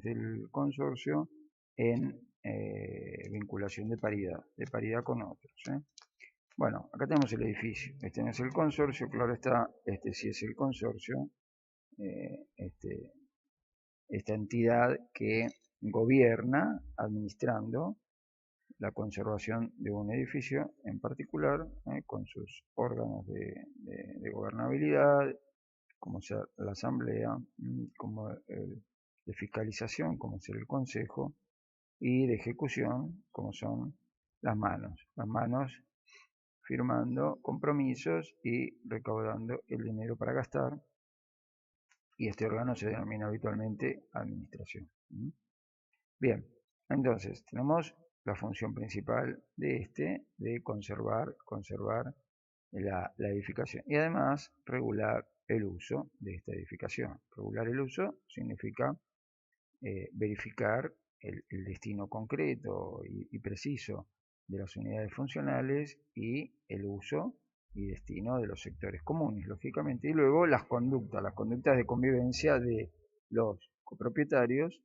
del consorcio en vinculación de paridad con otros. Bueno, acá tenemos el edificio, este no es el consorcio, claro está, este sí es el consorcio, esta entidad que gobierna administrando la conservación de un edificio en particular, con sus órganos de gobernabilidad, como sea la asamblea, como de fiscalización, como ser el consejo, y de ejecución, como son las manos firmando compromisos y recaudando el dinero para gastar, y este órgano se denomina habitualmente administración. Bien, entonces tenemos la función principal de conservar la edificación y además regular el uso de esta edificación. Regular el uso significa verificar el destino concreto y preciso de las unidades funcionales y el uso y destino de los sectores comunes, lógicamente, y luego las conductas de convivencia de los copropietarios,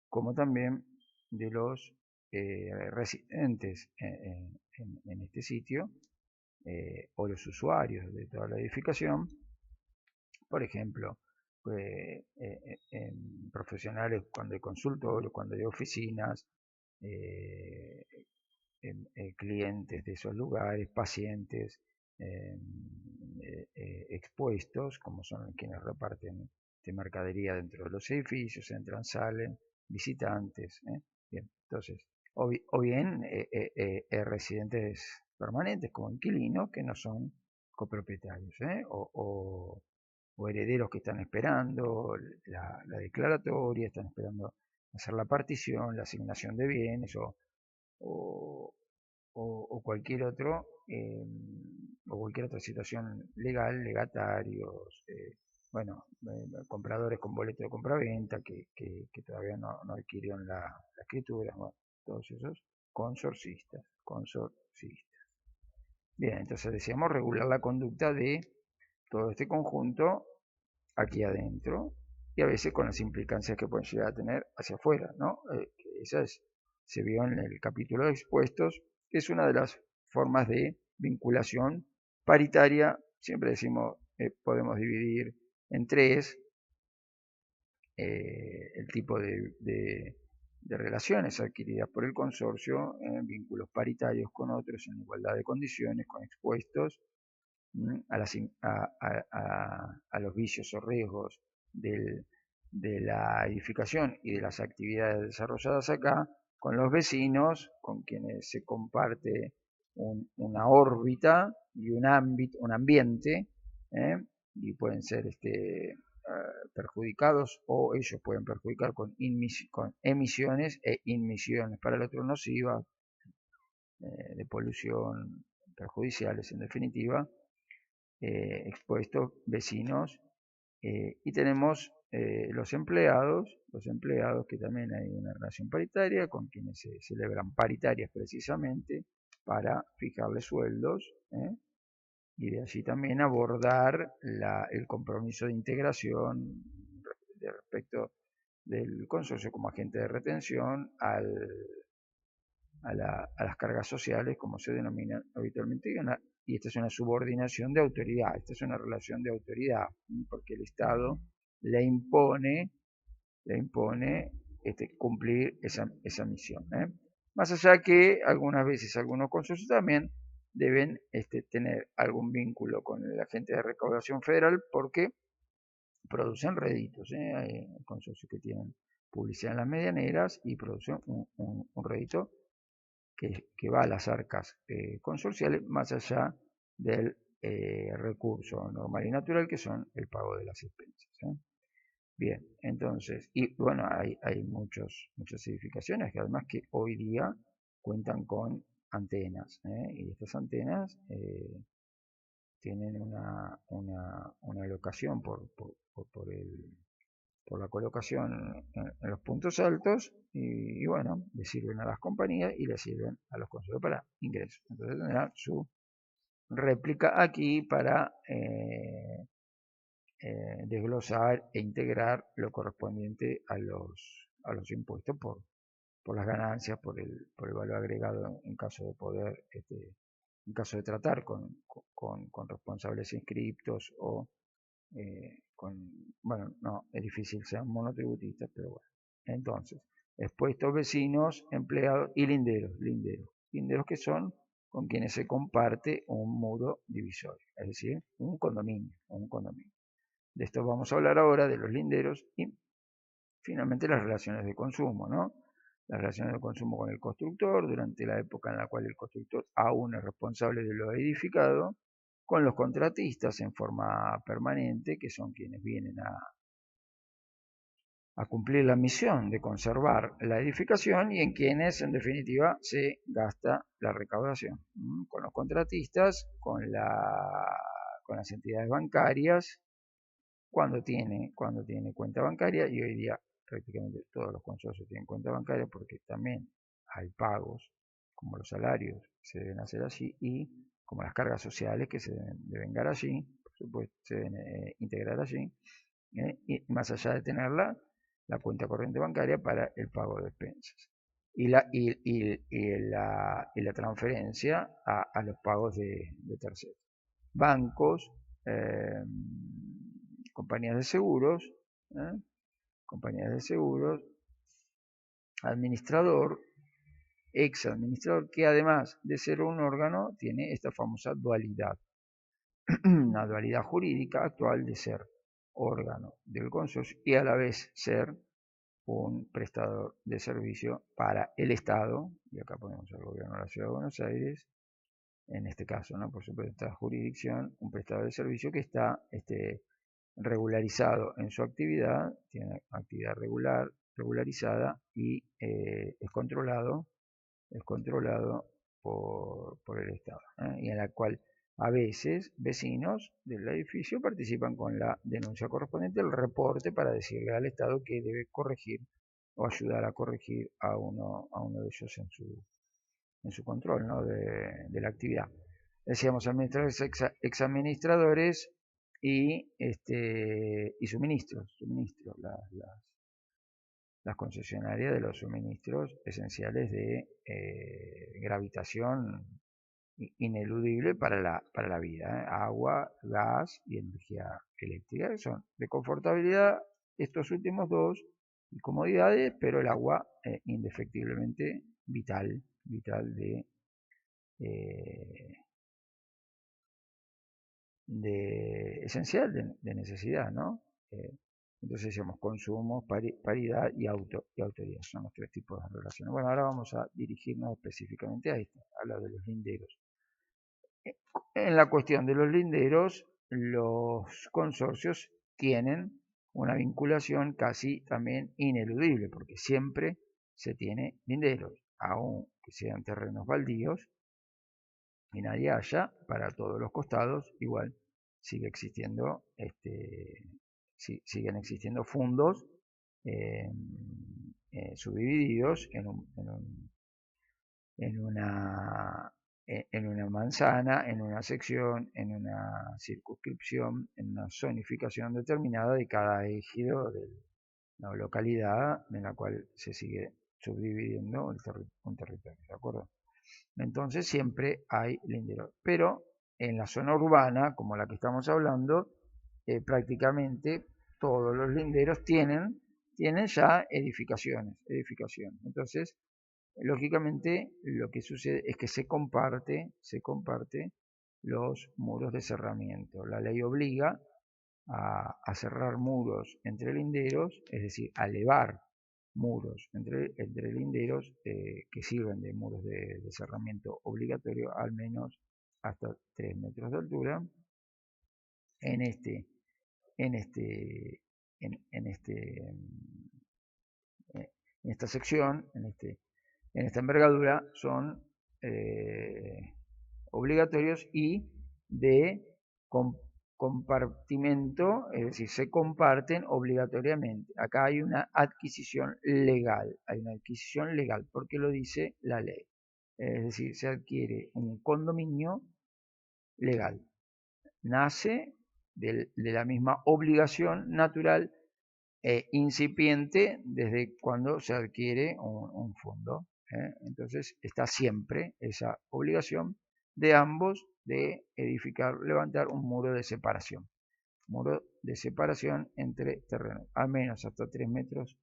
como también de los residentes en este sitio, o los usuarios de toda la edificación, por ejemplo, profesionales cuando hay consultorios, cuando hay oficinas, clientes de esos lugares, pacientes expuestos, como son quienes reparten de mercadería dentro de los edificios, entran, salen, visitantes. Bien, entonces, o bien residentes permanentes como inquilinos que no son copropietarios, o herederos que están esperando la declaratoria, están esperando hacer la partición, la asignación de bienes o, o cualquier otro o cualquier otra situación legal, legatarios, compradores con boleto de compraventa que todavía no adquirieron la escritura, bueno, todos esos consorcistas. Bien, entonces decíamos regular la conducta de todo este conjunto aquí adentro y a veces con las implicancias que pueden llegar a tener hacia afuera, ¿no? Se vio en el capítulo de expuestos, que es una de las formas de vinculación paritaria. Siempre decimos, podemos dividir en tres el tipo de relaciones adquiridas por el consorcio, vínculos paritarios con otros en igualdad de condiciones, con expuestos a los vicios o riesgos de la edificación y de las actividades desarrolladas acá, con los vecinos, con quienes se comparte una órbita y un ambiente, y pueden ser perjudicados o ellos pueden perjudicar con emisiones e inmisiones para el otro nocivas, de polución, perjudiciales en definitiva, expuestos vecinos, y tenemos los empleados que también hay una relación paritaria con quienes se celebran paritarias precisamente para fijarles sueldos, y de allí también abordar el compromiso de integración respecto del consorcio como agente de retención a las cargas sociales, como se denomina habitualmente, y esta es una subordinación de autoridad, esta es una relación de autoridad, porque el Estado le impone cumplir esa misión. Más allá que algunas veces algunos consorcios también deben tener algún vínculo con el agente de recaudación federal porque producen réditos. Hay consorcios que tienen publicidad en las medianeras y producen un rédito que va a las arcas consorciales más allá del recurso normal y natural, que son el pago de las expensas. Bien, entonces, y bueno, hay muchas edificaciones que además que hoy día cuentan con antenas, y estas antenas tienen una locación por la colocación en los puntos altos y bueno, le sirven a las compañías y le sirven a los consumidores para ingresos. Entonces tendrán su réplica aquí para desglosar e integrar lo correspondiente a a los impuestos por las ganancias, por el valor agregado en caso de poder, en caso de tratar con responsables inscriptos o bueno, no, es difícil ser monotributistas, pero bueno. Entonces, expuestos vecinos, empleados y linderos que son con quienes se comparte un muro divisorio, es decir, un condominio. De esto vamos a hablar ahora, de los linderos y finalmente las relaciones de consumo, ¿no? Las relaciones de consumo con el constructor durante la época en la cual el constructor aún es responsable de lo edificado, con los contratistas en forma permanente, que son quienes vienen a cumplir la misión de conservar la edificación y en quienes en definitiva se gasta la recaudación. Con los contratistas, con las entidades bancarias, cuando tiene cuenta bancaria, y hoy día prácticamente todos los consorcios tienen cuenta bancaria porque también hay pagos, como los salarios se deben hacer allí y como las cargas sociales que se deben dar allí, por supuesto, se deben integrar allí, y más allá de tenerla, la cuenta corriente bancaria para el pago de expensas. Y la transferencia a los pagos de terceros. Bancos, compañías de seguros, administrador, ex administrador, que además de ser un órgano tiene esta famosa dualidad, una dualidad jurídica actual de ser órgano del consorcio y a la vez ser un prestador de servicio para el Estado, y acá ponemos el gobierno de la Ciudad de Buenos Aires, en este caso, ¿no? Por supuesto, esta jurisdicción, un prestador de servicio que está regularizado en su actividad, tiene actividad regularizada y es controlado por el Estado, y en la cual a veces vecinos del edificio participan con la denuncia correspondiente, el reporte para decirle al Estado que debe corregir o ayudar a corregir a uno de ellos en su control, ¿no? de la actividad. Decíamos administradores, exadministradores y suministros, las concesionarias de los suministros esenciales de gravitación ineludible para la vida, agua, gas y energía eléctrica, que son de confortabilidad estos últimos dos, y comodidades, pero el agua indefectiblemente vital de esencial, de necesidad, ¿no? Entonces decíamos consumo, paridad y autoridad, son los tres tipos de relaciones. Bueno, ahora vamos a dirigirnos específicamente a esto, a la de los linderos. En la cuestión de los linderos, los consorcios tienen una vinculación casi también ineludible, porque siempre se tiene linderos, aunque sean terrenos baldíos y nadie haya, para todos los costados, igual sigue existiendo, siguen existiendo fundos subdivididos en una manzana, en una sección, en una circunscripción, en una zonificación determinada de cada ejido de la localidad en la cual se sigue subdividiendo un territorio, ¿de acuerdo? Entonces siempre hay linderos, pero en la zona urbana, como la que estamos hablando, prácticamente todos los linderos tienen ya edificaciones. Entonces, lógicamente, lo que sucede es que se comparte los muros de cerramiento. La ley obliga a cerrar muros entre linderos, es decir, a elevar muros entre linderos que sirven de muros de cerramiento obligatorio, al menos hasta 3 metros de altura. En esta sección, en esta envergadura, son obligatorios y de compartimento, es decir, se comparten obligatoriamente. Acá hay una adquisición legal, porque lo dice la ley. Es decir, se adquiere un condominio legal. Nace de la misma obligación natural incipiente desde cuando se adquiere un fondo. Entonces está siempre esa obligación de ambos de edificar, levantar un muro de separación. Muro de separación entre terrenos, al menos hasta 3 metros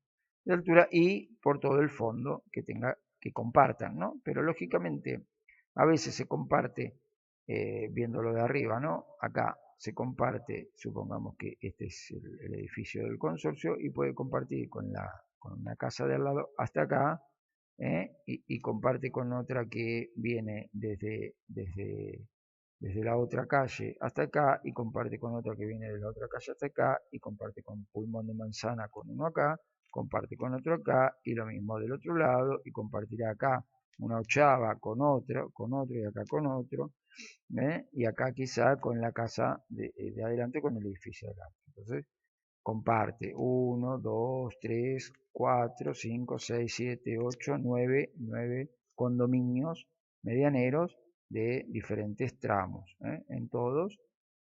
de altura y por todo el fondo que compartan, ¿no? Pero lógicamente a veces se comparte, viéndolo de arriba, ¿no? Acá se comparte, supongamos que este es el edificio del consorcio y puede compartir con una casa de al lado hasta acá, y comparte con otra que viene desde la otra calle hasta acá y comparte con otra que viene de la otra calle hasta acá y comparte con Pulmón de Manzana con uno acá, comparte con otro acá y lo mismo del otro lado y compartirá acá una ochava con otro y acá con otro, y acá quizá con la casa de adelante con el edificio de adelante. Entonces comparte 1, 2, 3, 4, 5, 6, 7, 8, 9 condominios medianeros de diferentes tramos, en todos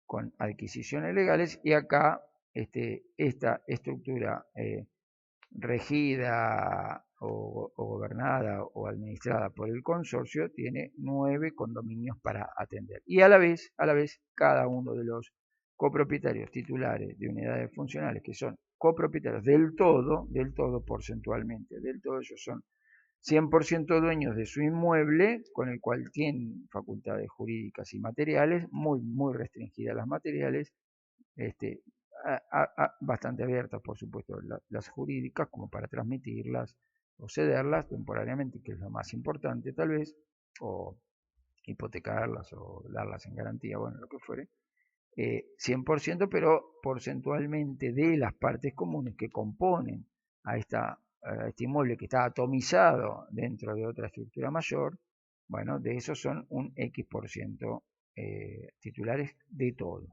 con adquisiciones legales y acá esta estructura regida o gobernada o administrada por el consorcio tiene 9 condominios para atender y a la vez cada uno de los copropietarios titulares de unidades funcionales que son copropietarios del todo porcentualmente, del todo ellos son 100% dueños de su inmueble, con el cual tienen facultades jurídicas y materiales, muy restringidas las materiales, este, bastante abiertas, por supuesto, las jurídicas, como para transmitirlas o cederlas temporariamente, que es lo más importante tal vez, o hipotecarlas o darlas en garantía, bueno, lo que fuere. 100%, pero porcentualmente de las partes comunes que componen a este inmueble que está atomizado dentro de otra estructura mayor, bueno, de esos son un X% titulares de todo.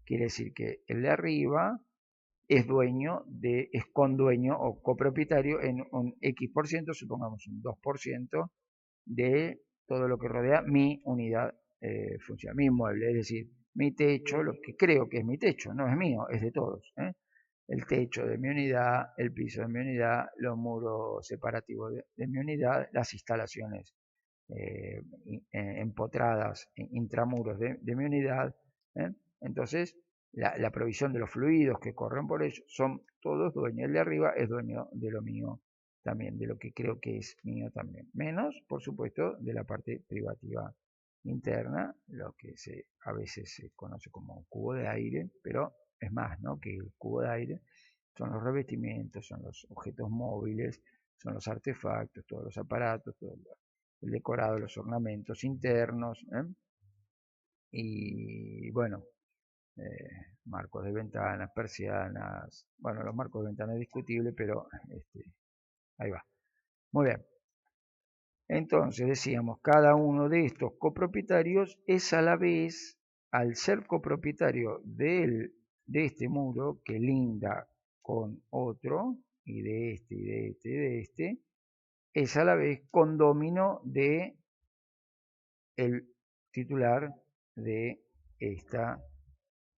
Quiere decir que el de arriba es condueño o copropietario en un X%, supongamos un 2% de todo lo que rodea mi unidad funcional, mi inmueble, es decir, mi techo, lo que creo que es mi techo, no es mío, es de todos. El techo de mi unidad, el piso de mi unidad, los muros separativos de mi unidad, las instalaciones empotradas, intramuros de mi unidad. Entonces, la provisión de los fluidos que corren por ellos son todos dueños. El de arriba es dueño de lo mío también, de lo que creo que es mío también. Menos, por supuesto, de la parte privativa interna, lo que a veces se conoce como cubo de aire, pero es más, ¿no?, que el cubo de aire. Son los revestimientos, son los objetos móviles, son los artefactos, todos los aparatos, todo el decorado, los ornamentos internos, y bueno, marcos de ventanas, persianas. Bueno, los marcos de ventanas es discutible, pero ahí va. Muy bien. Entonces decíamos, cada uno de estos copropietarios es a la vez, al ser copropietario de este muro que linda con otro, y de este, y de este, y de este, es a la vez condómino de el titular de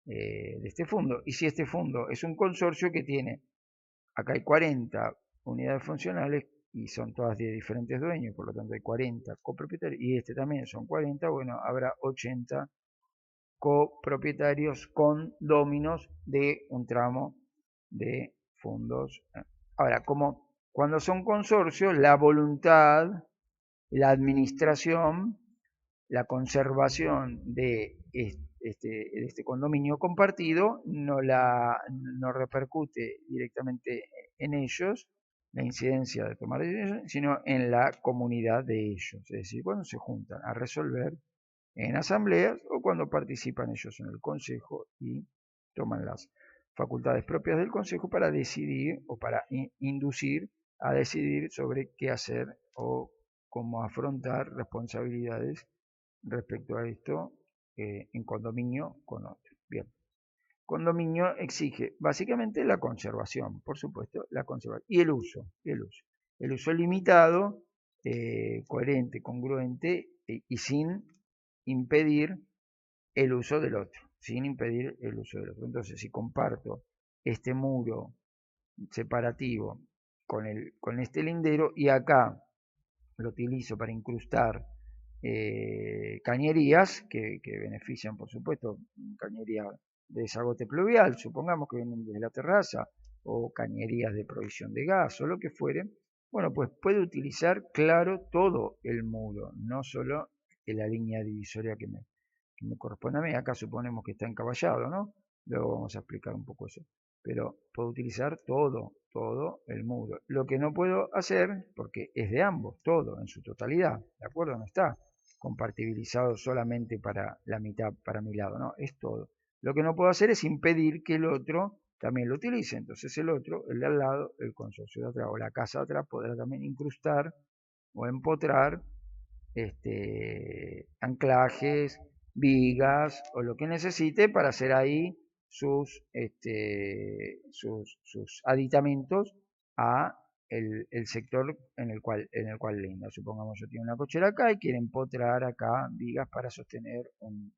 este fondo. Y si este fondo es un consorcio que tiene, acá hay 40 unidades funcionales y son todas de diferentes dueños, por lo tanto hay 40 copropietarios, y este también son 40, bueno, habrá 80 copropietarios condóminos de un tramo de fondos. Ahora, como cuando son consorcios, la voluntad, la administración, la conservación de este condominio compartido no repercute directamente en ellos, la incidencia de tomar decisiones, sino en la comunidad de ellos. Es decir, cuando se juntan a resolver en asambleas o cuando participan ellos en el consejo y toman las facultades propias del consejo para decidir o para inducir a decidir sobre qué hacer o cómo afrontar responsabilidades respecto a esto en condominio con otro. Bien. Condominio exige básicamente la conservación, por supuesto, la conservación y el uso. El uso limitado, coherente, congruente y sin impedir el uso del otro. Sin impedir el uso del otro. Entonces, si comparto este muro separativo con este lindero, y acá lo utilizo para incrustar cañerías que benefician, por supuesto, cañerías de desagote pluvial, supongamos que vienen desde la terraza, o cañerías de provisión de gas o lo que fuere. Bueno, pues puede utilizar, claro, todo el muro, no solo la línea divisoria que me corresponde a mí. Acá suponemos que está encaballado, ¿no? Luego vamos a explicar un poco eso. Pero puedo utilizar todo el muro. Lo que no puedo hacer, porque es de ambos, todo en su totalidad, ¿de acuerdo? No está compartibilizado solamente para la mitad, para mi lado, ¿no? Es todo. Lo que no puedo hacer es impedir que el otro también lo utilice. Entonces el otro, el de al lado, el consorcio de atrás o la casa de atrás, podrá también incrustar o empotrar anclajes, vigas o lo que necesite para hacer ahí sus aditamentos a el sector en el cual linda. Supongamos yo tengo una cochera acá y quieren empotrar acá vigas para sostener un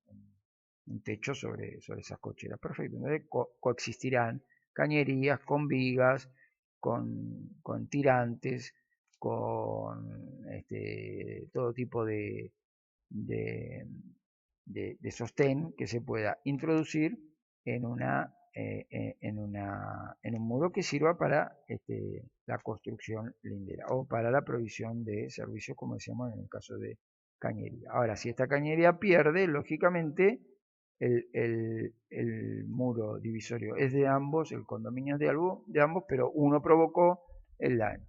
techo sobre esas cocheras. Perfecto. Entonces coexistirán cañerías con vigas, con tirantes, con todo tipo de, de sostén que se pueda introducir en en un muro que sirva para la construcción lindera o para la provisión de servicios, como decíamos en el caso de cañería. Ahora, si esta cañería pierde, lógicamente el muro divisorio es de ambos, el condominio es de ambos, pero uno provocó el daño.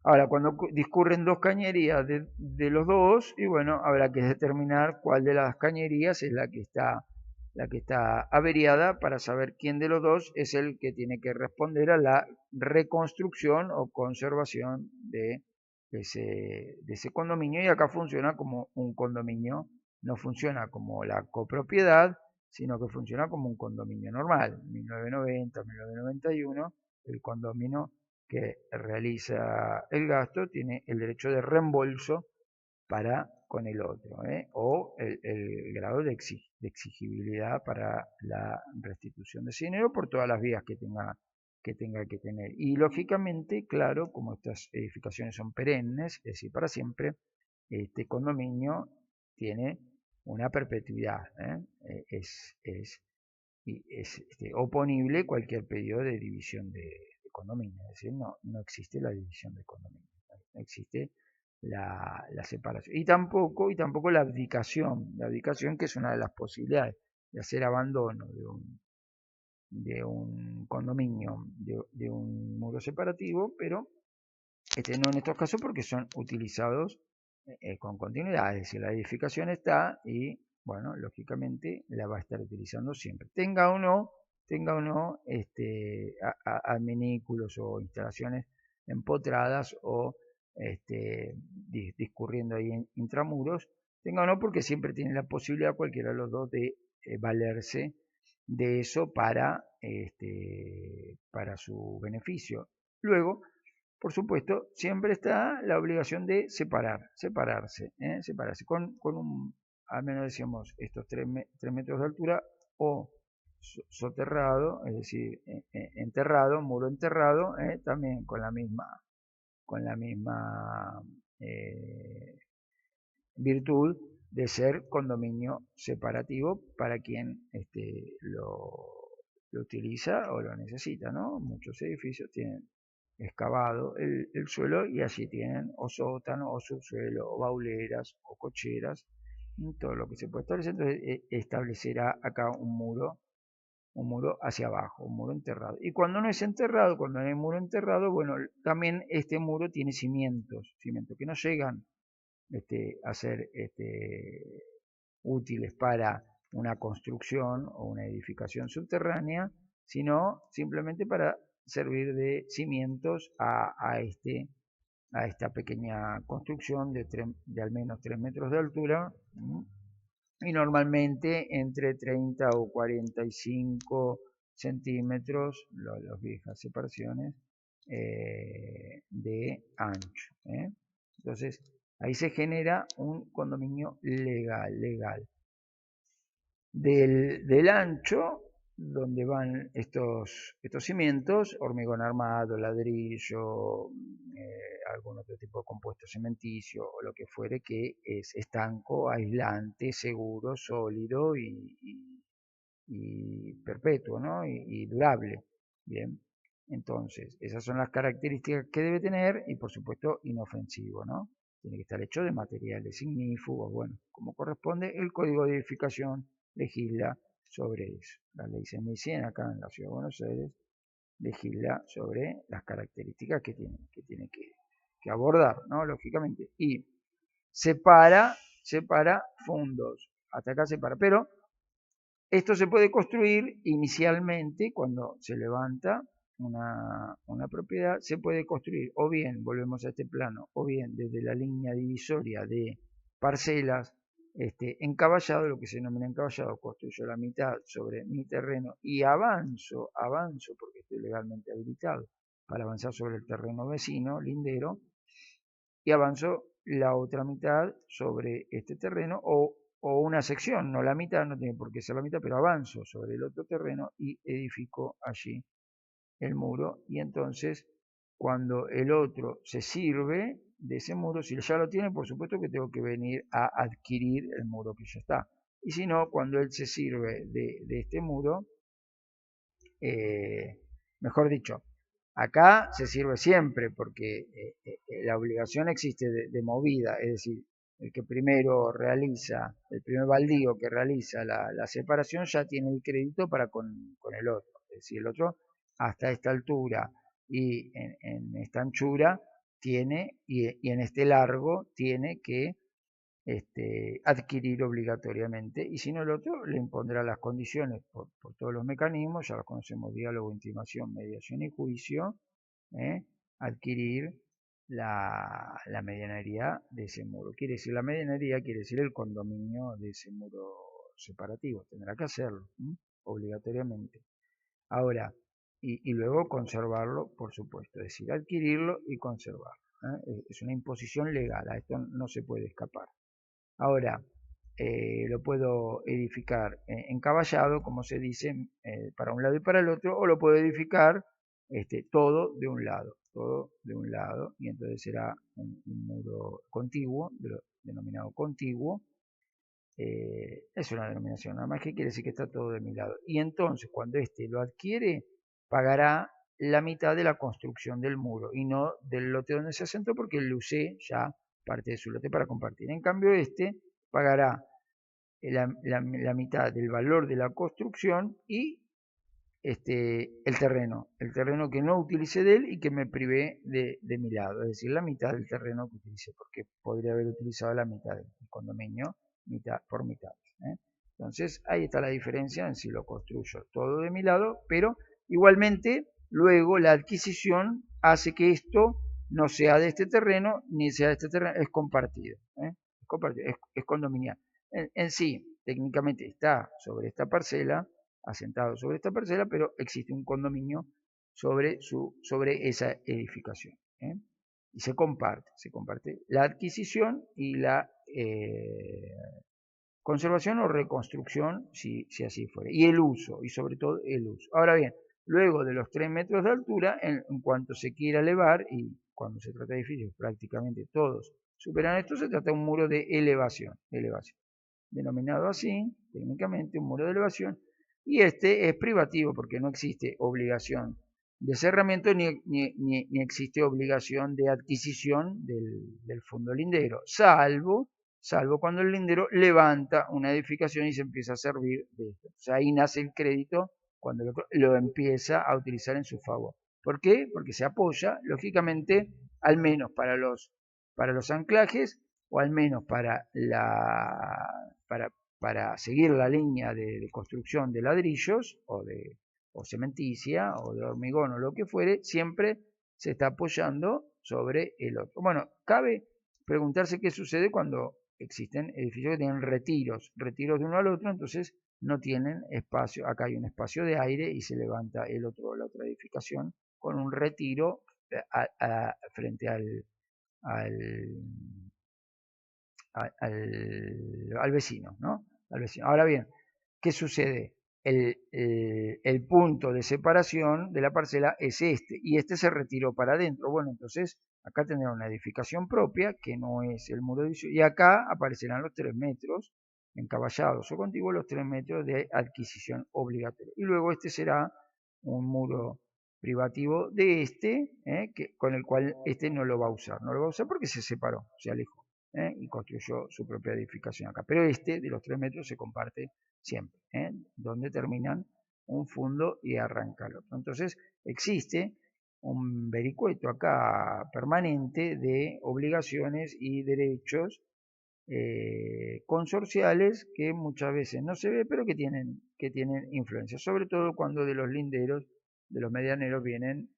Ahora, cuando discurren dos cañerías de los dos, y bueno, habrá que determinar cuál de las cañerías es la que está averiada para saber quién de los dos es el que tiene que responder a la reconstrucción o conservación de ese condominio. Y acá funciona como un condominio, no funciona como la copropiedad, sino que funciona como un condominio normal. 1990, 1991, el condominio que realiza el gasto tiene el derecho de reembolso para con el otro, o el grado de exigibilidad para la restitución de ese dinero por todas las vías que tenga que tener. Y lógicamente, claro, como estas edificaciones son perennes, es decir, para siempre, este condominio tiene una perpetuidad, es oponible cualquier pedido de división de condominio, es decir, no existe la división de condominio, no existe la separación. Y tampoco la abdicación que es una de las posibilidades de hacer abandono de un condominio, de un muro separativo, pero no en estos casos porque son utilizados con continuidad, es decir, la edificación está y, bueno, lógicamente la va a estar utilizando siempre. Tenga o no adminículos o instalaciones empotradas o discurriendo ahí en intramuros, tenga o no porque siempre tiene la posibilidad cualquiera de los dos de valerse de eso para su beneficio. Luego, por supuesto, siempre está la obligación de separarse al menos decíamos, estos 3 metros de altura o soterrado, es decir, enterrado, muro enterrado, también con la misma virtud de ser condominio separativo para quien lo utiliza o lo necesita, ¿no? Muchos edificios tienen excavado el suelo y allí tienen o sótano o subsuelo o bauleras o cocheras, todo lo que se puede establecer. Entonces establecerá acá un muro hacia abajo, un muro enterrado. Y cuando no es enterrado, cuando no hay muro enterrado, bueno, también este muro tiene cimientos que no llegan a ser útiles para una construcción o una edificación subterránea, sino simplemente para servir de cimientos a esta pequeña construcción de al menos 3 metros de altura, y normalmente entre 30 o 45 centímetros, las viejas separaciones, de ancho. Entonces, ahí se genera un condominio legal. Del ancho donde van estos cimientos, hormigón armado, ladrillo, algún otro tipo de compuesto cementicio o lo que fuere, que es estanco, aislante, seguro, sólido y perpetuo, ¿no? Y durable. Bien, entonces, esas son las características que debe tener y por supuesto inofensivo, ¿no? Tiene que estar hecho de materiales ignífugos, bueno, como corresponde, el código de edificación legisla sobre eso. La ley 6100 acá en la Ciudad de Buenos Aires legisla sobre las características que tiene que abordar, ¿no? Lógicamente. Y separa fundos, hasta acá separa, pero esto se puede construir inicialmente cuando se levanta una propiedad, se puede construir o bien, volvemos a este plano, o bien desde la línea divisoria de parcelas, encaballado, lo que se denomina encaballado, construyo la mitad sobre mi terreno y avanzo porque estoy legalmente habilitado para avanzar sobre el terreno vecino, lindero, y avanzo la otra mitad sobre este terreno o una sección, no la mitad, no tiene por qué ser la mitad, pero avanzo sobre el otro terreno y edifico allí el muro y entonces cuando el otro se sirve de ese muro, si ya lo tiene, por supuesto que tengo que venir a adquirir el muro que ya está. Y si no, cuando él se sirve de este muro, mejor dicho, acá se sirve siempre porque la obligación existe de movida, es decir, el que primero realiza, el primer baldío que realiza la separación ya tiene el crédito para con el otro, es decir, el otro hasta esta altura y en esta anchura tiene y en este largo tiene que adquirir obligatoriamente y si no el otro le impondrá las condiciones por todos los mecanismos, ya los conocemos, diálogo, intimación, mediación y juicio, ¿eh? Adquirir la medianería de ese muro. Quiere decir la medianería, quiere decir el condominio de ese muro separativo, tendrá que hacerlo obligatoriamente. Ahora, y luego conservarlo, por supuesto, es decir, adquirirlo y conservarlo. Es una imposición legal, a esto no se puede escapar. Ahora, lo puedo edificar encaballado, como se dice, para un lado y para el otro, o lo puedo edificar todo de un lado, y entonces será un muro contiguo, denominado contiguo. Es una denominación, nada más que quiere decir que está todo de mi lado. Y entonces, cuando éste lo adquiere, pagará la mitad de la construcción del muro y no del lote donde se asentó porque él usé ya parte de su lote para compartir. En cambio, este pagará la mitad del valor de la construcción y el terreno que no utilice de él y que me privé de mi lado, es decir, la mitad del terreno que utilicé, porque podría haber utilizado la mitad del condominio, mitad por mitad. Entonces, ahí está la diferencia en si lo construyo todo de mi lado, pero igualmente, luego la adquisición hace que esto no sea de este terreno, ni sea de este terreno, es compartido, es condominial. En sí, técnicamente está sobre esta parcela, asentado sobre esta parcela, pero existe un condominio sobre esa edificación. Y se comparte la adquisición y la conservación o reconstrucción, si así fuera, y el uso, y sobre todo el uso. Ahora bien, luego de los 3 metros de altura, en cuanto se quiera elevar, y cuando se trata de edificios prácticamente todos superan esto, se trata de un muro de elevación, denominado así, técnicamente un muro de elevación, y este es privativo porque no existe obligación de cerramiento ni existe obligación de adquisición del fondo lindero, salvo cuando el lindero levanta una edificación y se empieza a servir de esto. O sea, ahí nace el crédito cuando lo empieza a utilizar en su favor. ¿Por qué? Porque se apoya, lógicamente, al menos para los anclajes o al menos para seguir la línea de construcción de ladrillos o cementicia o de hormigón o lo que fuere, siempre se está apoyando sobre el otro. Bueno, cabe preguntarse qué sucede cuando existen edificios que tienen retiros de uno al otro, entonces no tienen espacio, acá hay un espacio de aire y se levanta la otra edificación con un retiro frente al, al vecino, ¿no? Al vecino. Ahora bien, ¿qué sucede? el punto de separación de la parcela es este, y este se retiró para adentro. Bueno, entonces acá tendrá una edificación propia, que no es el muro de edificio, y acá aparecerán los 3 metros encaballados o contiguos, los 3 metros de adquisición obligatoria. Y luego este será un muro privativo de este, con el cual este no lo va a usar. No lo va a usar porque se separó, se alejó, y construyó su propia edificación acá. Pero este de los 3 metros se comparte siempre, donde terminan un fondo y arranca el otro. Entonces existe un vericueto acá permanente de obligaciones y derechos consorciales que muchas veces no se ve, pero que tienen influencia, sobre todo cuando de los linderos, de los medianeros vienen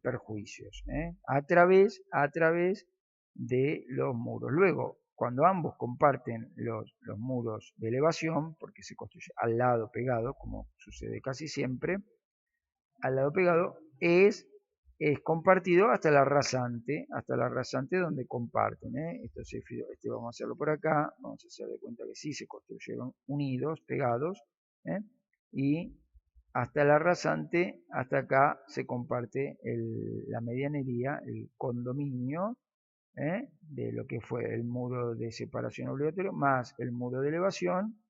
perjuicios, a través de los muros. Luego, cuando ambos comparten los muros de elevación, porque se construye al lado pegado, como sucede casi siempre, al lado pegado es compartido hasta la rasante donde comparten. Este vamos a hacerlo por acá, vamos a hacer de cuenta que sí se construyeron unidos, pegados, y hasta la rasante, hasta acá se comparte la medianería, el condominio, de lo que fue el muro de separación obligatorio, más el muro de elevación,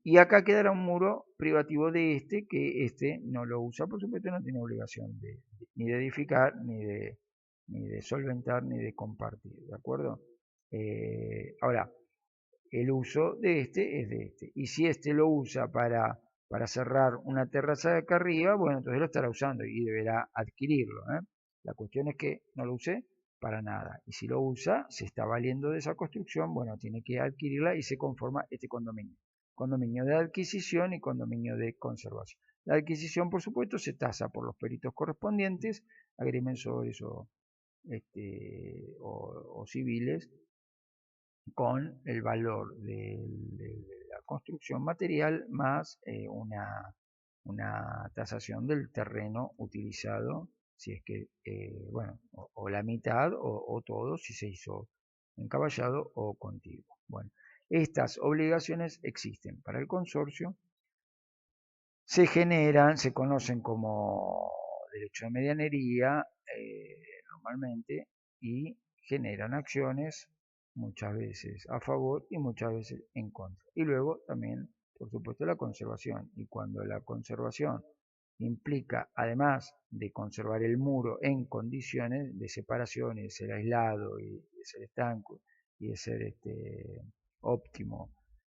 y acá quedará un muro privativo de este, que este no lo usa, por supuesto no tiene obligación ni de edificar, ni de solventar, ni de compartir, ¿de acuerdo? Ahora, el uso de este es de este, y si este lo usa para cerrar una terraza de acá arriba, bueno, entonces lo estará usando y deberá adquirirlo, La cuestión es que no lo use para nada, y si lo usa, se está valiendo de esa construcción, bueno, tiene que adquirirla y se conforma este condominio. Condominio de adquisición y condominio de conservación. La adquisición, por supuesto, se tasa por los peritos correspondientes, agrimensores o civiles, con el valor de la construcción material más una tasación del terreno utilizado, si es que, bueno, o la mitad o todo, si se hizo encaballado o contiguo. Bueno, estas obligaciones existen para el consorcio, se generan, se conocen como derecho de medianería normalmente, y generan acciones muchas veces a favor y muchas veces en contra. Y luego también, por supuesto, la conservación. Y cuando la conservación implica, además de conservar el muro en condiciones de separación y de ser aislado y de ser estanco y de ser óptimo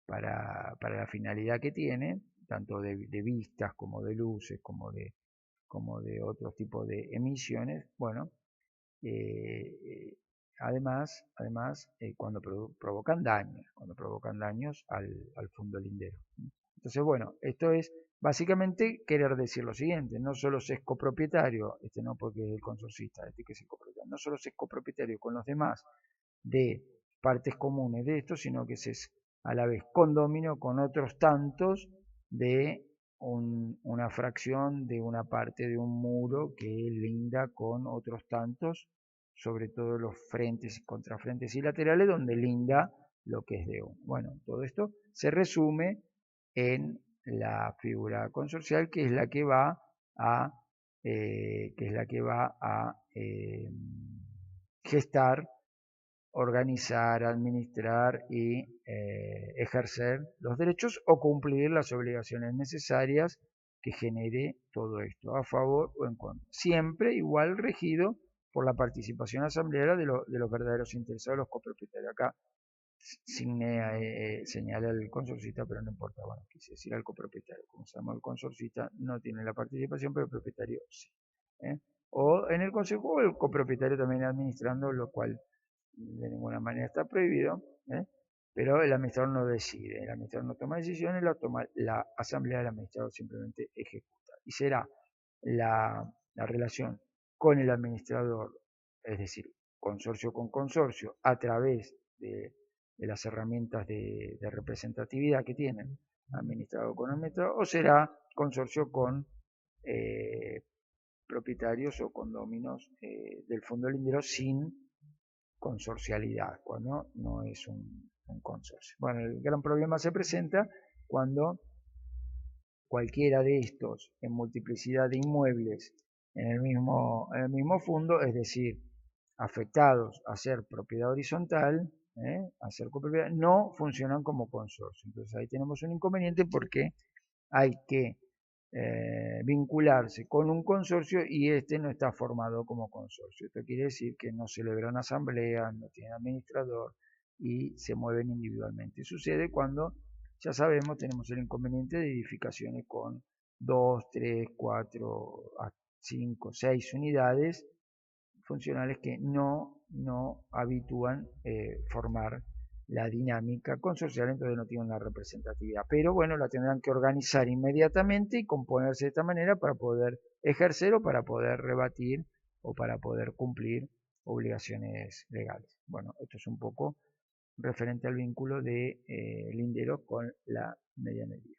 para la finalidad que tiene, tanto de vistas como de luces, como de otros tipos de emisiones, bueno, además cuando provocan daños al fondo lindero. Entonces, bueno, esto es básicamente querer decir lo siguiente: no solo se es copropietario, no porque es el consorcista, que es el copropietario, no solo se es copropietario con los demás de partes comunes de esto, sino que se es a la vez condominio con otros tantos de una fracción de una parte de un muro que linda con otros tantos, sobre todo los frentes, contrafrentes y laterales, donde linda lo que es de uno. Bueno, todo esto se resume en la figura consorcial, que es la que va a gestar, organizar, administrar y ejercer los derechos o cumplir las obligaciones necesarias que genere todo esto, a favor o en contra. Siempre igual regido por la participación asamblearia de los verdaderos interesados, los copropietarios. Acá señala el consorcista, pero no importa, bueno, quise decir al copropietario. Como sabemos, el consorcista no tiene la participación, pero el propietario sí. O en el consejo, o el copropietario también administrando, lo cual de ninguna manera está prohibido, pero el administrador no decide, el administrador no toma decisiones, la asamblea del administrador simplemente ejecuta. Y será la relación con el administrador, es decir, consorcio con consorcio, a través de las herramientas de representatividad que tienen, administrador con administrador, o será consorcio con propietarios o condóminos del fondo lindero sin consorcialidad, cuando no es un consorcio. Bueno, el gran problema se presenta cuando cualquiera de estos en multiplicidad de inmuebles en el mismo fondo, es decir, afectados a ser propiedad horizontal, a ser copropiedad, no funcionan como consorcio. Entonces ahí tenemos un inconveniente porque hay que vincularse con un consorcio y este no está formado como consorcio. Esto quiere decir que no celebran asambleas, no tienen administrador y se mueven individualmente. Sucede cuando, ya sabemos, tenemos el inconveniente de edificaciones con 2, 3, 4, 5, 6 unidades funcionales que no habitúan formar la dinámica consorcial, entonces no tienen la representatividad. Pero bueno, la tendrán que organizar inmediatamente y componerse de esta manera para poder ejercer o para poder rebatir o para poder cumplir obligaciones legales. Bueno, esto es un poco referente al vínculo de lindero con la medianería.